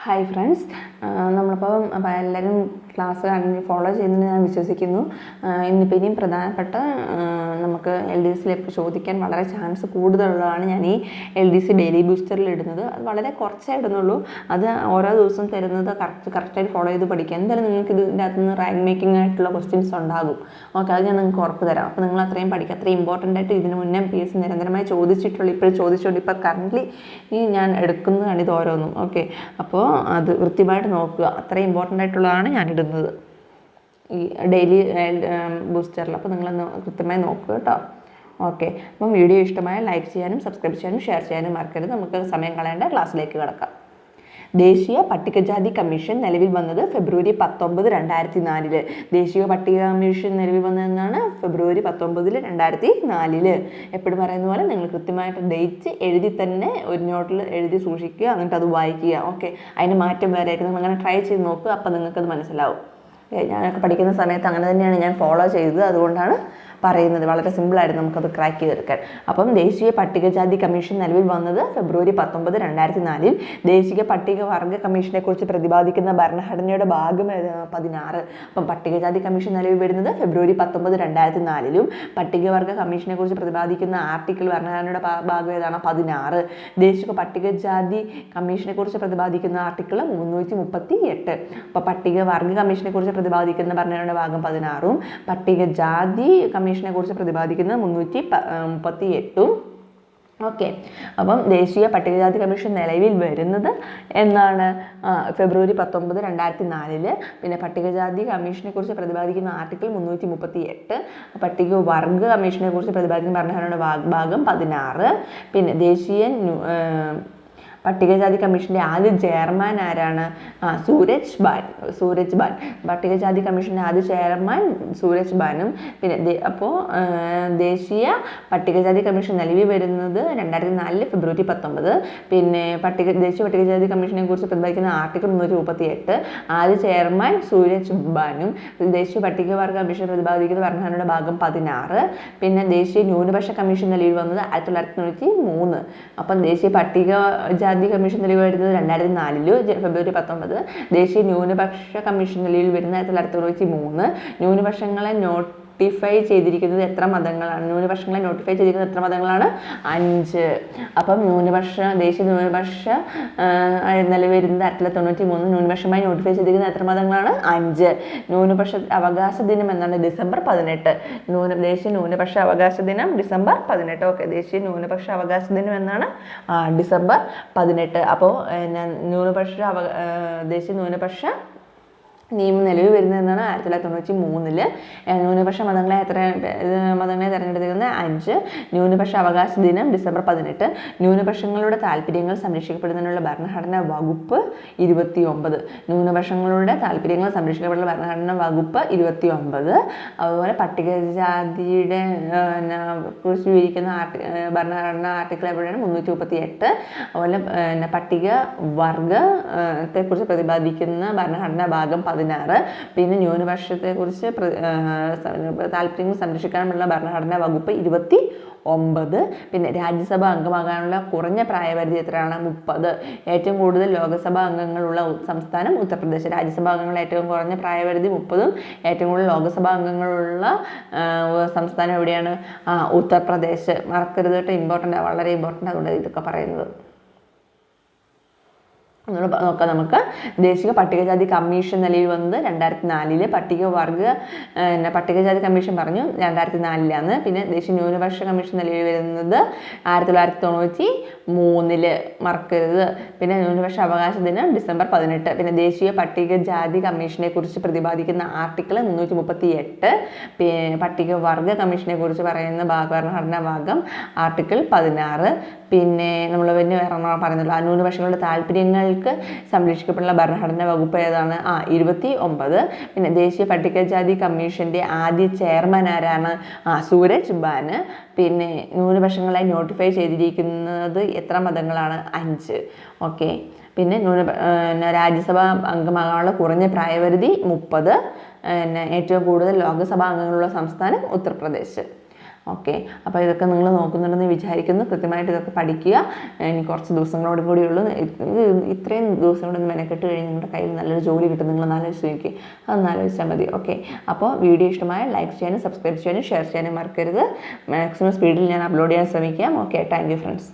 Hi friends, നമ്മളിപ്പോൾ എല്ലാവരും class follow ചെയ്യുന്നതിന് ഞാൻ വിശ്വസിക്കുന്നു. ഇന്നിപ്പോൾ ഇനിയും പ്രധാനപ്പെട്ട നമുക്ക് LDC ചോദിക്കാൻ വളരെ ചാൻസ് കൂടുതലുള്ളതാണ് ഞാൻ ഈ LDC ഡെയിലി ബൂസ്റ്ററിൽ ഇടുന്നത്. അത് വളരെ കുറച്ചേ ഇടുന്നുള്ളൂ. അത് ഓരോ ദിവസവും തരുന്നത് കറക്റ്റായിട്ട് ഫോളോ ചെയ്ത് പഠിക്കുക. എന്തായാലും നിങ്ങൾക്ക് ഇതിൻ്റെ അകത്ത് നിന്ന് റാങ്ക് മേക്കിംഗ് ആയിട്ടുള്ള ക്വസ്റ്റ്യൻസ് ഉണ്ടാകും. ഓക്കെ, അത് ഞാൻ നിങ്ങൾക്ക് ഉറപ്പ് തരാം. അപ്പോൾ നിങ്ങൾ അത്രയും പഠിക്കുക. അത്രയും ഇമ്പോർട്ടൻ്റ് ആയിട്ട് ഇതിന് മുന്നേ PSC നിരന്തരമായി ഇപ്പോൾ ചോദിച്ചുകൊണ്ട് ഇപ്പോൾ കറൻ്റ്ലി ഞാൻ എടുക്കുന്നതാണ് ഇത് ഓരോന്നും. ഓക്കെ, അപ്പോൾ അത് കൃത്യമായിട്ട് നോക്കുക. അത്രയും ഇമ്പോർട്ടൻ്റ് ആയിട്ടുള്ളതാണ് ഞാൻ ഇടുന്നത് ഈ ഡെയിലി ബൂസ്റ്ററിൽ. അപ്പോൾ നിങ്ങളൊന്ന് കൃത്യമായി നോക്കുക കേട്ടോ. ഓക്കെ, അപ്പം വീഡിയോ ഇഷ്ടമായ ലൈക്ക് ചെയ്യാനും സബ്സ്ക്രൈബ് ചെയ്യാനും ഷെയർ ചെയ്യാനും മറക്കരുത്. നമുക്ക് സമയം കളയേണ്ട ക്ലാസ്സിലേക്ക് കിടക്കാം. ദേശീയ പട്ടികജാതി കമ്മീഷൻ നിലവിൽ വന്നത് ഫെബ്രുവരി 19, 2004. ദേശീയ പട്ടിക കമ്മീഷൻ നിലവിൽ വന്നതെന്നാണ് ഫെബ്രുവരി 19, 2004. എപ്പോഴും പറയുന്ന പോലെ നിങ്ങൾ കൃത്യമായിട്ട് ഡേറ്റ് എഴുതി തന്നെ ഒരു നോട്ടിൽ എഴുതി സൂക്ഷിക്കുക, എന്നിട്ട് അത് വായിക്കുക. ഓക്കെ, അതിന് മാറ്റം വരെയായിട്ട് നിങ്ങൾ അങ്ങനെ ട്രൈ ചെയ്ത് നോക്കുക. അപ്പം നിങ്ങൾക്കത് മനസ്സിലാവും. ഞാനൊക്കെ പഠിക്കുന്ന സമയത്ത് അങ്ങനെ തന്നെയാണ് ഞാൻ ഫോളോ ചെയ്തത്. അതുകൊണ്ടാണ് പറയുന്നത്. വളരെ സിമ്പിളായിരുന്നു നമുക്കത് ക്രാക്ക് ചെയ്തെടുക്കാൻ. അപ്പം ദേശീയ പട്ടികജാതി കമ്മീഷൻ നിലവിൽ വന്നത് ഫെബ്രുവരി 19, 2004. ദേശീയ പട്ടികവർഗ കമ്മീഷനെക്കുറിച്ച് പ്രതിപാദിക്കുന്ന ഭരണഘടനയുടെ ഭാഗം 16. അപ്പം പട്ടികജാതി കമ്മീഷൻ നിലവിൽ വരുന്നത് ഫെബ്രുവരി 19, 2004. പട്ടികവർഗ കമ്മീഷനെക്കുറിച്ച് പ്രതിപാദിക്കുന്ന ആർട്ടിക്കിൾ ഭരണഘടനയുടെ ഭാഗം ഏതാണ്? 16. ദേശീയ പട്ടികജാതി കമ്മീഷനെക്കുറിച്ച് പ്രതിപാദിക്കുന്ന ആർട്ടിക്കിൾ 338. അപ്പോൾ പട്ടികവർഗ കമ്മീഷനെക്കുറിച്ച് പ്രതിപാദിക്കുന്ന ഭരണഘടനയുടെ ഭാഗം 16ഉം പട്ടികജാതി കമ്മീഷനെ കുറിച്ച് പ്രതിപാദിക്കുന്നത് 338. ഓക്കെ, അപ്പം ദേശീയ പട്ടികജാതി കമ്മീഷൻ നിലവിൽ വരുന്നത് എന്നാണ്? ഫെബ്രുവരി 19, 2004. പിന്നെ പട്ടികജാതി കമ്മീഷനെ കുറിച്ച് പ്രതിപാദിക്കുന്ന ആർട്ടിക്കിൾ 338. പട്ടികവർഗ കമ്മീഷനെ കുറിച്ച് പ്രതിപാദിക്കുന്ന ഭരണഘടനയുടെ ഭാഗം 16. പിന്നെ ദേശീയ പട്ടികജാതി കമ്മീഷൻ്റെ ആദ്യ ചെയർമാൻ ആരാണ്? സൂരജ് ബാൻ. പട്ടികജാതി കമ്മീഷൻ്റെ ആദ്യ ചെയർമാൻ സൂരജ് ബാനും. പിന്നെ അപ്പോൾ ദേശീയ പട്ടികജാതി കമ്മീഷൻ നിലവിൽ വരുന്നത് 2004 ഫെബ്രുവരി 19. പിന്നെ ദേശീയ പട്ടികജാതി കമ്മീഷനെ കുറിച്ച് പ്രതിപാദിക്കുന്ന ആർട്ടിക്കിൾ 338. ആദ്യ ചെയർമാൻ സൂരജ് ബാനും. ദേശീയ പട്ടികവർഗ കമ്മീഷൻ പ്രതിപാദിക്കുന്ന ഭരണഘടനയുടെ ഭാഗം 16. പിന്നെ ദേശീയ ന്യൂനപക്ഷ കമ്മീഷൻ നിലവിൽ വന്നത് 1993. അപ്പം ദേശീയ പട്ടികജാതി കമ്മീഷൻ നിലവിൽ വരുന്നത് 2004 ഫെബ്രുവരി 19. ദേശീയ ന്യൂനപക്ഷ കമ്മീഷൻ നിലവിൽ വരുന്നത് 1993. ന്യൂനപക്ഷങ്ങളെ നോട്ടിഫൈ ചെയ്തിരിക്കുന്നത് എത്ര മതങ്ങളാണ്? ന്യൂനപക്ഷങ്ങളെ നോട്ടിഫൈ ചെയ്തിരിക്കുന്നത് എത്ര മതങ്ങളാണ്? 5. അപ്പം ദേശീയ ന്യൂനപക്ഷ നിലവിൽ വരുന്നത് 1993. ന്യൂനപക്ഷമായി നോട്ടിഫൈ ചെയ്തിരിക്കുന്നത് എത്ര മതങ്ങളാണ്? 5. ന്യൂനപക്ഷ അവകാശ ദിനം എന്നാണ്? ഡിസംബർ 18. ദേശീയ ന്യൂനപക്ഷ അവകാശ ദിനം ഡിസംബർ 18. ഓക്കെ, ദേശീയ ന്യൂനപക്ഷ അവകാശ ദിനം എന്നാണ്? ഡിസംബർ 18. അപ്പോൾ ദേശീയ ന്യൂനപക്ഷ നിയമം നിലവിൽ വരുന്നതെന്നാണ് 1993. ന്യൂനപക്ഷ മതങ്ങളെ തിരഞ്ഞെടുത്തിരിക്കുന്നത് 5. ന്യൂനപക്ഷ അവകാശ ദിനം ഡിസംബർ 18. ന്യൂനപക്ഷങ്ങളുടെ താല്പര്യങ്ങൾ സംരക്ഷിക്കപ്പെടുന്നതിനുള്ള ഭരണഘടനാ വകുപ്പ് 29. ന്യൂനപക്ഷങ്ങളുടെ താല്പര്യങ്ങൾ സംരക്ഷിക്കപ്പെടുന്ന ഭരണഘടനാ വകുപ്പ് 29. അതുപോലെ പട്ടികജാതിയുടെ കുറിച്ച് വിവരിക്കുന്ന ഭരണഘടനാ ആർട്ടിക്കിൾ എവിടെയാണ്? 338. അതുപോലെ പട്ടിക വർഗത്തെക്കുറിച്ച് പ്രതിപാദിക്കുന്ന ഭരണഘടനാ ഭാഗം 16. പിന്നെ ന്യൂനപക്ഷത്തെക്കുറിച്ച് താല്പര്യങ്ങൾ സംരക്ഷിക്കാനുള്ള ഭരണഘടനാ വകുപ്പ് 29. പിന്നെ രാജ്യസഭ അംഗമാകാനുള്ള കുറഞ്ഞ പ്രായപരിധി എത്രയാണ്? 30. ഏറ്റവും കൂടുതൽ ലോകസഭാ അംഗങ്ങളുള്ള സംസ്ഥാനം ഉത്തർപ്രദേശ്. രാജ്യസഭാ അംഗങ്ങൾ ഏറ്റവും കുറഞ്ഞ പ്രായപരിധി 30ഉം ഏറ്റവും കൂടുതൽ ലോകസഭാ അംഗങ്ങളുള്ള സംസ്ഥാനം എവിടെയാണ്? ഉത്തർപ്രദേശ്. മറക്കരുത് കേട്ടോ, ഇമ്പോർട്ടൻ്റ്, വളരെ ഇമ്പോർട്ടൻ്റ്. അതുകൊണ്ട് ഇതൊക്കെ പറയുന്നത് നോക്കാം നമുക്ക്. ദേശീയ പട്ടികജാതി കമ്മീഷൻ നിലവിൽ വന്നത് 2004. പട്ടികജാതി കമ്മീഷൻ പറഞ്ഞു 2004. പിന്നെ ദേശീയ ന്യൂനപക്ഷ കമ്മീഷൻ നിലവിൽ വരുന്നത് 1993. മറക്കരുത്. പിന്നെ ന്യൂനപക്ഷ അവകാശ ദിനം ഡിസംബർ 18. പിന്നെ ദേശീയ പട്ടികജാതി കമ്മീഷനെ കുറിച്ച് പ്രതിപാദിക്കുന്ന ആർട്ടിക്കിൾ 338. പട്ടികവർഗ കമ്മീഷനെ കുറിച്ച് പറയുന്ന ഭരണഘടനാ ഭാഗം ആർട്ടിക്കിൾ 16. പിന്നെ നമ്മൾ പിന്നെ വേറെ പറയുന്നല്ലോ, ന്യൂനപക്ഷങ്ങളുടെ താല്പര്യങ്ങൾക്ക് സംരക്ഷിക്കപ്പെടുന്ന ഭരണഘടനാ വകുപ്പ് ഏതാണ്? 29. പിന്നെ ദേശീയ പട്ടികജാതി കമ്മീഷന്റെ ആദ്യ ചെയർമാൻ ആരാണ്? സൂരജ് ബാൻ. പിന്നെ ന്യൂനപക്ഷങ്ങളായി നോട്ടിഫൈ ചെയ്തിരിക്കുന്നത് എത്ര മതങ്ങളാണ്? 5. ഓക്കെ, പിന്നെ രാജ്യസഭാ അംഗമാകാനുള്ള കുറഞ്ഞ പ്രായപരിധി 30. ഏറ്റവും കൂടുതൽ ലോകസഭാ അംഗങ്ങളുള്ള സംസ്ഥാനം ഉത്തർപ്രദേശ്. ഓക്കെ, അപ്പോൾ ഇതൊക്കെ നിങ്ങൾ നോക്കുന്നുണ്ടെന്ന് വിചാരിക്കുന്നു. കൃത്യമായിട്ട് ഇതൊക്കെ പഠിക്കുക. ഇനി കുറച്ച് ദിവസങ്ങളോടും കൂടി ഉള്ളൂ. ഇത്രയും ദിവസം കൊണ്ട് മെനക്കെട്ട് കഴിഞ്ഞ് നിങ്ങളുടെ കയ്യിൽ നല്ലൊരു ജോലി കിട്ടും. നിങ്ങളൊന്ന് ആലോചിച്ച് നോക്കി, അതൊന്ന് ആലോചിച്ചാൽ മതി. ഓക്കെ, അപ്പോൾ വീഡിയോ ഇഷ്ടമായ ലൈക്ക് ചെയ്യാനും സബ്സ്ക്രൈബ് ചെയ്യാനും ഷെയർ ചെയ്യാനും മറക്കരുത്. മാക്സിമം സ്പീഡിൽ ഞാൻ അപ്ലോഡ് ചെയ്യാൻ ശ്രമിക്കാം. Okay, thank you friends.